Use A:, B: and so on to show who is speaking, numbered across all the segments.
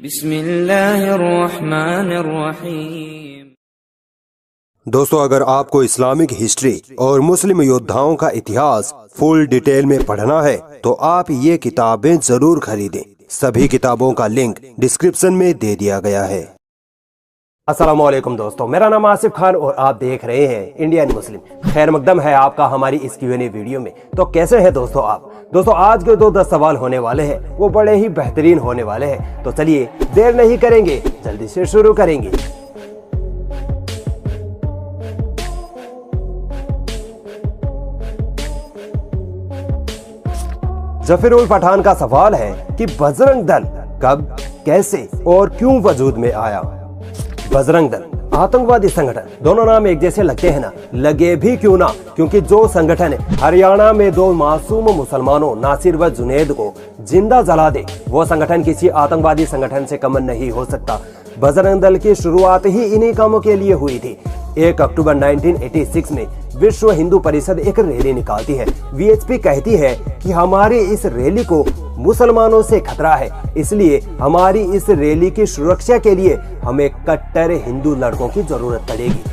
A: बिस्मिल्लाहिर्रहमानिर्रहीम।
B: दोस्तों, अगर आपको इस्लामिक हिस्ट्री और मुस्लिम योद्धाओं का इतिहास फुल डिटेल में पढ़ना है तो आप ये किताबें जरूर खरीदें। सभी किताबों का लिंक डिस्क्रिप्शन में दे दिया गया है। अस्सलामुअलैकुम दोस्तों, मेरा नाम आसिफ खान और आप देख रहे हैं इंडियन मुस्लिम। खैर मकदम है आपका हमारी इस Q&A वीडियो में। तो कैसे हैं दोस्तों आप? दोस्तों, आज के 10 सवाल होने वाले हैं, वो बड़े ही बेहतरीन होने वाले हैं। तो चलिए देर नहीं करेंगे, जल्दी से शुरू करेंगे। जफरुल पठान का सवाल है कि बजरंग दल कब, कैसे और क्यों वजूद में आया? बजरंग दल आतंकवादी संगठन, दोनों नाम एक जैसे लगते हैं ना, लगे भी क्यों ना, क्योंकि जो संगठन हरियाणा में 2 मासूम मुसलमानों नासिर व जुनैद को जिंदा जला दे, वो संगठन किसी आतंकवादी संगठन से कम नहीं हो सकता। बजरंग दल की शुरुआत ही इन्हीं कामों के लिए हुई थी। 1 अक्टूबर 1986 में विश्व हिंदू परिषद एक रैली निकालती है। VHP कहती है कि हमारी इस रैली को मुसलमानों से खतरा है, इसलिए हमारी इस रैली की सुरक्षा के लिए हमें कट्टर हिंदू लड़कों की जरूरत पड़ेगी।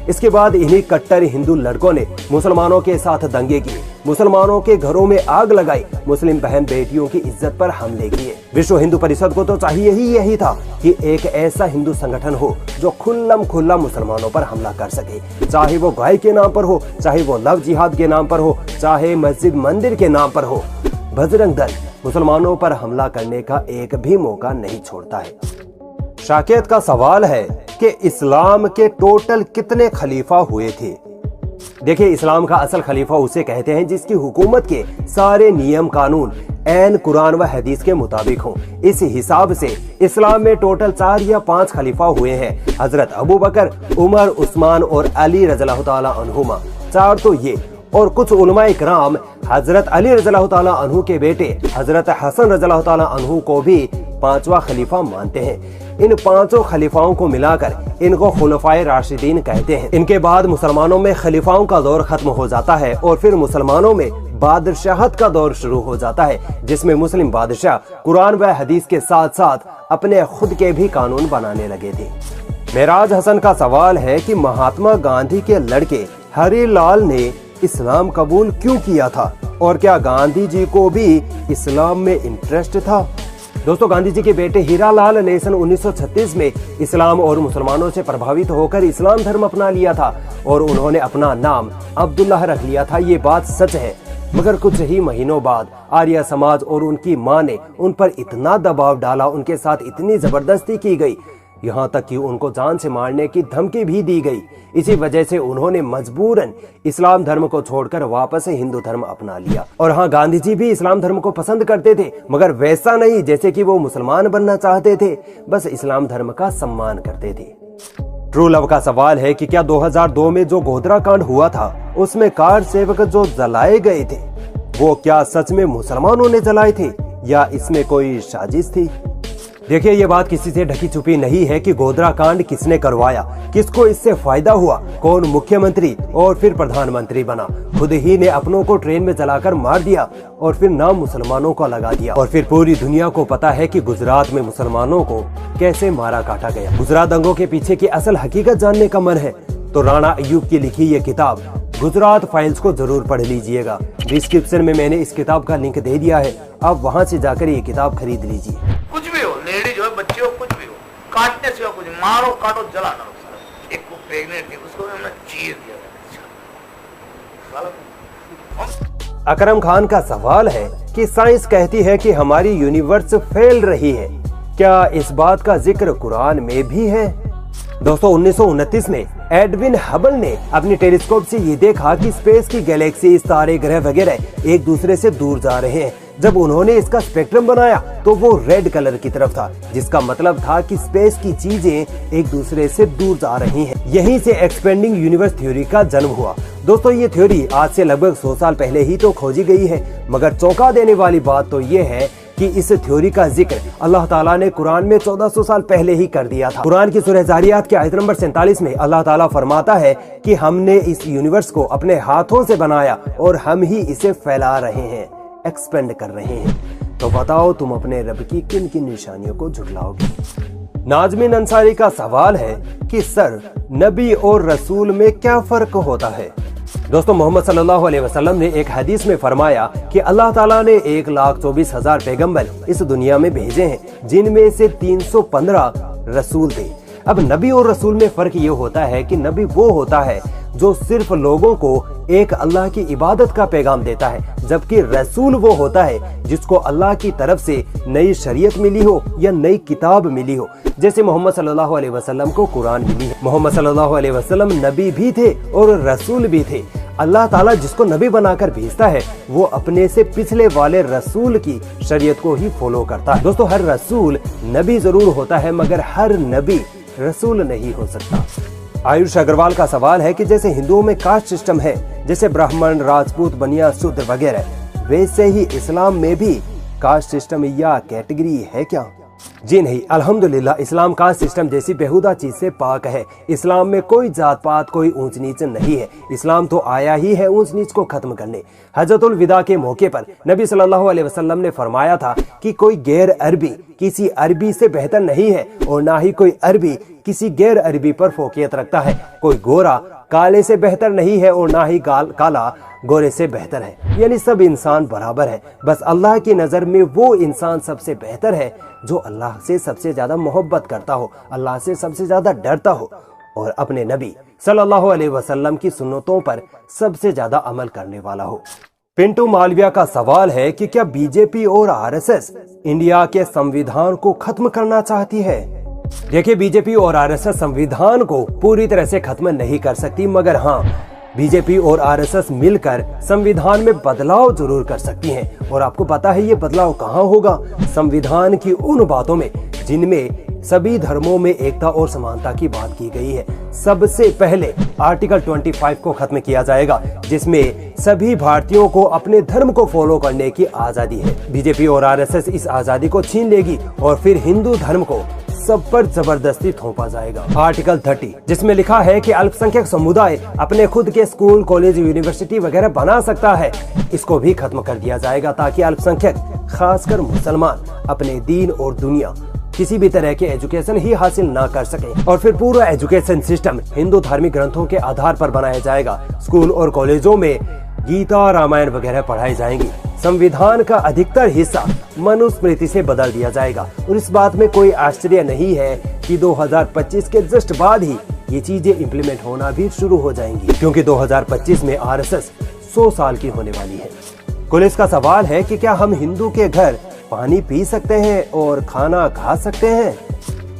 B: इसके बाद इन्हीं कट्टर हिंदू लड़कों ने मुसलमानों के साथ दंगे किए, मुसलमानों के घरों में आग लगाई, मुस्लिम बहन बेटियों की इज्जत पर हमले किए। विश्व हिंदू परिषद को तो चाहिए ही यही था कि एक ऐसा हिंदू संगठन हो जो खुल्लम खुल्ला मुसलमानों पर हमला कर सके, चाहे वो गाय के नाम पर हो, चाहे वो लव जिहाद के नाम पर हो, चाहे मस्जिद मंदिर के नाम पर हो। बजरंग दल मुसलमानों पर हमला करने का एक भी मौका नहीं छोड़ता है। शाकियत का सवाल है कि इस्लाम के टोटल कितने खलीफा हुए थे? देखिए, इस्लाम का असल खलीफा उसे कहते हैं जिसकी हुकूमत के सारे नियम कानून ऐन कुरान व हदीस के मुताबिक हों। इस हिसाब से इस्लाम में टोटल 4 या 5 खलीफा हुए हैं। हजरत अबू बकर, उमर, उस्मान और अली रज़ियल्लाहु ताला अन्हुमा। 4 तो ये, और कुछ उलमा इकराम हजरत अली रज़ियल्लाहु ताला अन्हु के बेटे हजरत हसन रज़ियल्लाहु ताला अन्हु को भी 5वां खलीफा मानते हैं। इन 5 खलीफाओं को मिलाकर इनको खुलफाए राशिदीन कहते हैं। इनके बाद मुसलमानों में खलीफाओं का दौर खत्म हो जाता है और फिर मुसलमानों में बादशाहत का दौर शुरू हो जाता है, जिसमें मुस्लिम बादशाह कुरान व हदीस के साथ साथ अपने खुद के भी कानून बनाने लगे थे। मेराज हसन का सवाल है कि महात्मा गांधी के लड़के हरिलाल ने इस्लाम कबूल क्यों किया था और क्या गांधी जी को भी इस्लाम में इंटरेस्ट था? दोस्तों, गांधी जी के बेटे हीरालाल ने सन 1936 में इस्लाम और मुसलमानों से प्रभावित होकर इस्लाम धर्म अपना लिया था और उन्होंने अपना नाम अब्दुल्लाह रख लिया था। ये बात सच है, मगर कुछ ही महीनों बाद आर्य समाज और उनकी मां ने उन पर इतना दबाव डाला, उनके साथ इतनी जबरदस्ती की गई, यहाँ तक कि उनको जान से मारने की धमकी भी दी गई। इसी वजह से उन्होंने मजबूरन इस्लाम धर्म को छोड़कर वापस हिंदू धर्म अपना लिया। और हाँ, गांधी जी भी इस्लाम धर्म को पसंद करते थे, मगर वैसा नहीं जैसे कि वो मुसलमान बनना चाहते थे, बस इस्लाम धर्म का सम्मान करते थे। ट्रू लव का सवाल है कि क्या 2002 में जो गोधरा कांड हुआ था उसमें कार सेवक जो जलाए गए थे, वो क्या सच में मुसलमानों ने जलाए थे या इसमें कोई साजिश थी? देखिए, ये बात किसी से ढकी छुपी नहीं है कि गोधरा कांड किसने करवाया, किसको इससे फायदा हुआ, कौन मुख्यमंत्री और फिर प्रधानमंत्री बना। खुद ही ने अपनों को ट्रेन में जलाकर मार दिया और फिर नाम मुसलमानों का लगा दिया। और फिर पूरी दुनिया को पता है कि गुजरात में मुसलमानों को कैसे मारा काटा गया। गुजरात दंगों के पीछे की असल हकीकत जानने का मन है तो राणा अय्यूब की लिखी ये किताब गुजरात फाइल्स को जरूर पढ़ लीजिएगा। डिस्क्रिप्शन में मैंने इस किताब का लिंक दे दिया है, आप वहाँ से जाकर ये किताब खरीद लीजिए।
C: कुछ भी हो, लेडीज हो, बच्चे हो, कुछ भी हो, काटने से कुछ, मारो काटो जलाना। एक को प्रेग्नेंट थी, उसको हमने चीर दिया।
B: अकरम खान का सवाल है कि साइंस कहती है कि हमारी यूनिवर्स फैल रही है, क्या इस बात का जिक्र कुरान में भी है? दोस्तों, 1929 में एडविन हबल ने अपनी टेलीस्कोप से ये देखा कि स्पेस की गैलेक्सी, तारे, ग्रह वगैरह एक दूसरे से दूर जा रहे हैं। जब उन्होंने इसका स्पेक्ट्रम बनाया तो वो रेड कलर की तरफ था, जिसका मतलब था कि स्पेस की चीजें एक दूसरे से दूर जा रही हैं। यहीं से एक्सपेंडिंग यूनिवर्स थ्योरी का जन्म हुआ। दोस्तों, ये थ्योरी आज से लगभग 100 साल पहले ही तो खोजी गई है, मगर चौंका देने वाली बात तो ये है कि इस थ्योरी का जिक्र अल्लाह ताला ने कुरान में 1400 साल पहले ही कर दिया था। कुरान की सूरह ज़ारियात के आयत नंबर 47 में अल्लाह ताला फरमाता है कि हमने इस यूनिवर्स को अपने हाथों से बनाया और हम ही इसे फैला रहे हैं, एक्सपेंड कर रहे हैं। तो बताओ तुम अपने रब की किन किन निशानियों को झुटलाओगे। नाजमीन अंसारी का सवाल है कि सर, नबी और रसूल में क्या फर्क होता है। दोस्तों, मोहम्मद सल्लल्लाहु अलैहि वसल्लम ने एक हदीस में फरमाया कि अल्लाह ताला ने 1,24,000 पैगंबर इस दुनिया में भेजे हैं, जिनमें से 315 रसूल थे। अब नबी और रसूल में फर्क ये होता है कि नबी वो होता है जो सिर्फ लोगों को एक अल्लाह की इबादत का पैगाम देता है, जबकि रसूल वो होता है जिसको अल्लाह की तरफ से नई शरीयत मिली हो या नई किताब मिली हो। जैसे मोहम्मद सल्लल्लाहु अलैहि वसल्लम को कुरान मिली है। मोहम्मद सल्लल्लाहु अलैहि वसल्लम नबी भी थे और रसूल भी थे। अल्लाह ताला जिसको नबी बनाकर भेजता है वो अपने से पिछले वाले रसूल की शरीयत को ही फॉलो करता है। दोस्तों, हर रसूल नबी जरूर होता है, मगर हर नबी रसूल नहीं हो सकता। आयुष अग्रवाल का सवाल है कि जैसे हिंदुओं में कास्ट सिस्टम है, जैसे ब्राह्मण, राजपूत, बनिया, शूद्र वगैरह, वैसे ही इस्लाम में भी कास्ट सिस्टम या कैटेगरी है क्या? जी नहीं, अल्हम्दुलिल्लाह इस्लाम कास्ट सिस्टम जैसी बेहुदा चीज से पाक है। इस्लाम में कोई जात पात, कोई ऊंच नीच नहीं है। इस्लाम तो आया ही है ऊंच नीच को खत्म करने। हजरतुल विदा के मौके पर नबी सल्लल्लाहु अलैहि वसल्लम ने फरमाया था कि कोई गैर अरबी किसी अरबी से बेहतर नहीं है और ना ही कोई अरबी किसी गैर अरबी पर फोकियत रखता है। कोई गोरा काले से बेहतर नहीं है और ना ही काला गोरे से बेहतर है। यानी सब इंसान बराबर है। बस अल्लाह की नजर में वो इंसान सबसे बेहतर है जो अल्लाह से सबसे ज्यादा मोहब्बत करता हो, अल्लाह से सबसे ज्यादा डरता हो और अपने नबी सल्लल्लाहु अलैहि वसल्लम की सुन्नतों पर सबसे ज्यादा अमल करने वाला हो। पिंटू मालविया का सवाल है कि क्या बीजेपी और आरएसएस इंडिया के संविधान को खत्म करना चाहती है? देखिए, बीजेपी और आरएसएस संविधान को पूरी तरह से खत्म नहीं कर सकती, मगर हाँ, बीजेपी और आरएसएस मिलकर संविधान में बदलाव जरूर कर सकती हैं। और आपको पता है ये बदलाव कहाँ होगा? संविधान की उन बातों में जिनमें सभी धर्मों में एकता और समानता की बात की गई है। सबसे पहले आर्टिकल 25 को खत्म किया जाएगा, जिसमें सभी भारतीयों को अपने धर्म को फॉलो करने की आजादी है। बीजेपी और आरएसएस इस आजादी को छीन लेगी और फिर हिंदू धर्म को सब पर जबरदस्ती थोपा जाएगा। आर्टिकल 30 जिसमें लिखा है कि अल्पसंख्यक समुदाय अपने खुद के स्कूल, कॉलेज, यूनिवर्सिटी वगैरह बना सकता है, इसको भी खत्म कर दिया जाएगा ताकि अल्पसंख्यक खासकर मुसलमान अपने दीन और दुनिया किसी भी तरह के एजुकेशन ही हासिल ना कर सके। और फिर पूरा एजुकेशन सिस्टम हिंदू धार्मिक ग्रंथों के आधार पर बनाया जाएगा। स्कूल और कॉलेजों में गीता, रामायण वगैरह पढ़ाई जाएंगी। संविधान का अधिकतर हिस्सा मनुस्मृति से बदल दिया जाएगा और इस बात में कोई आश्चर्य नहीं है कि 2025 के जस्ट बाद ही ये चीजें इम्प्लीमेंट होना भी शुरू हो जाएंगी, क्योंकि 2025 में आरएसएस 100 साल की होने वाली है। पुलिस का सवाल है कि क्या हम हिंदू के घर पानी पी सकते हैं और खाना खा सकते हैं?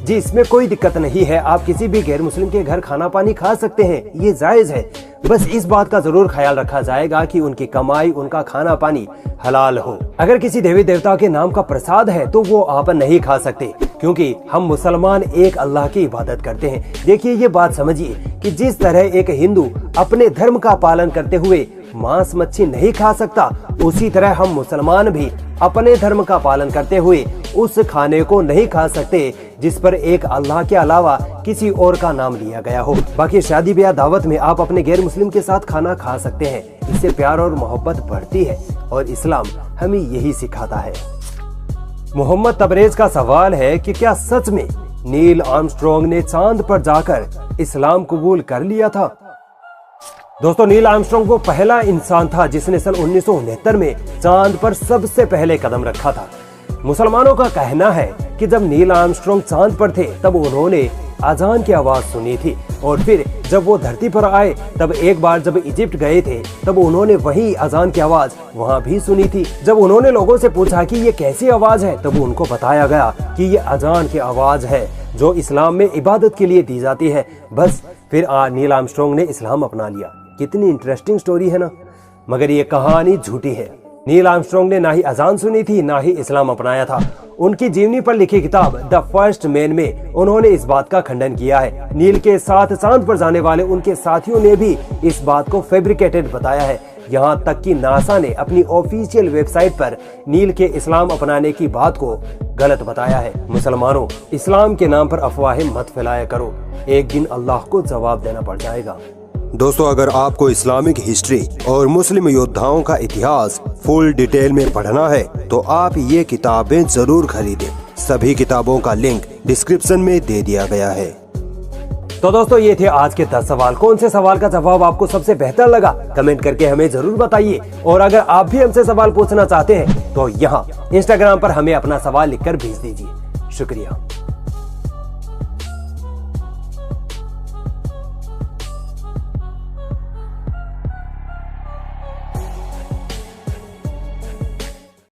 B: जी, इसमें कोई दिक्कत नहीं है। आप किसी भी गैर मुस्लिम के घर खाना पानी खा सकते हैं, ये जायज है। बस इस बात का जरूर ख्याल रखा जाएगा कि उनकी कमाई, उनका खाना पानी हलाल हो। अगर किसी देवी देवता के नाम का प्रसाद है तो वो आप नहीं खा सकते, क्योंकि हम मुसलमान एक अल्लाह की इबादत करते हैं। देखिए, ये बात समझिए कि जिस तरह एक हिंदू अपने धर्म का पालन करते हुए मांस मच्छी नहीं खा सकता, उसी तरह हम मुसलमान भी अपने धर्म का पालन करते हुए उस खाने को नहीं खा सकते जिस पर एक अल्लाह के अलावा किसी और का नाम लिया गया हो। बाकी शादी ब्याह दावत में आप अपने गैर मुस्लिम के साथ खाना खा सकते हैं, इससे प्यार और मोहब्बत बढ़ती है और इस्लाम हमें यही सिखाता है। मोहम्मद तबरेज का सवाल है कि क्या सच में नील आर्मस्ट्रॉन्ग ने चांद पर जाकर इस्लाम कबूल कर लिया था? दोस्तों, नील आर्मस्ट्रॉन्ग वो पहला इंसान था जिसने सन 1969 में चांद पर सबसे पहले कदम रखा था। मुसलमानों का कहना है कि जब नील आर्मस्ट्रॉन्ग चांद पर थे तब उन्होंने अजान की आवाज सुनी थी और फिर जब वो धरती पर आए तब एक बार जब इजिप्ट गए थे तब उन्होंने वही अजान की आवाज वहाँ भी सुनी थी। जब उन्होंने लोगों से पूछा कि ये कैसी आवाज है तब उनको बताया गया कि ये अजान की आवाज है जो इस्लाम में इबादत के लिए दी जाती है। बस फिर नील आर्मस्ट्रॉन्ग ने इस्लाम अपना लिया। कितनी इंटरेस्टिंग स्टोरी है ना, मगर ये कहानी झूठी है। नील आर्मस्ट्रॉन्ग ने ना ही अजान सुनी थी ना ही इस्लाम अपनाया था। उनकी जीवनी पर लिखी किताब द फर्स्ट मैन में उन्होंने इस बात का खंडन किया है। नील के साथ चांद पर जाने वाले उनके साथियों ने भी इस बात को फैब्रिकेटेड बताया है। यहाँ तक कि नासा ने अपनी ऑफिशियल वेबसाइट पर नील के इस्लाम अपनाने की बात को गलत बताया है। मुसलमानों, इस्लाम के नाम पर अफवाहें मत फैलाया करो, एक दिन अल्लाह को जवाब देना पड़ जाएगा। दोस्तों, अगर आपको इस्लामिक हिस्ट्री और मुस्लिम योद्धाओं का इतिहास फुल डिटेल में पढ़ना है तो आप ये किताबें जरूर खरीदें। सभी किताबों का लिंक डिस्क्रिप्शन में दे दिया गया है। तो दोस्तों, ये थे आज के 10 सवाल। कौन से सवाल का जवाब आपको सबसे बेहतर लगा, कमेंट करके हमें जरूर बताइए। और अगर आप भी हमसे सवाल पूछना चाहते हैं तो यहाँ इंस्टाग्राम पर हमें अपना सवाल लिखकर भेज दीजिए। शुक्रिया।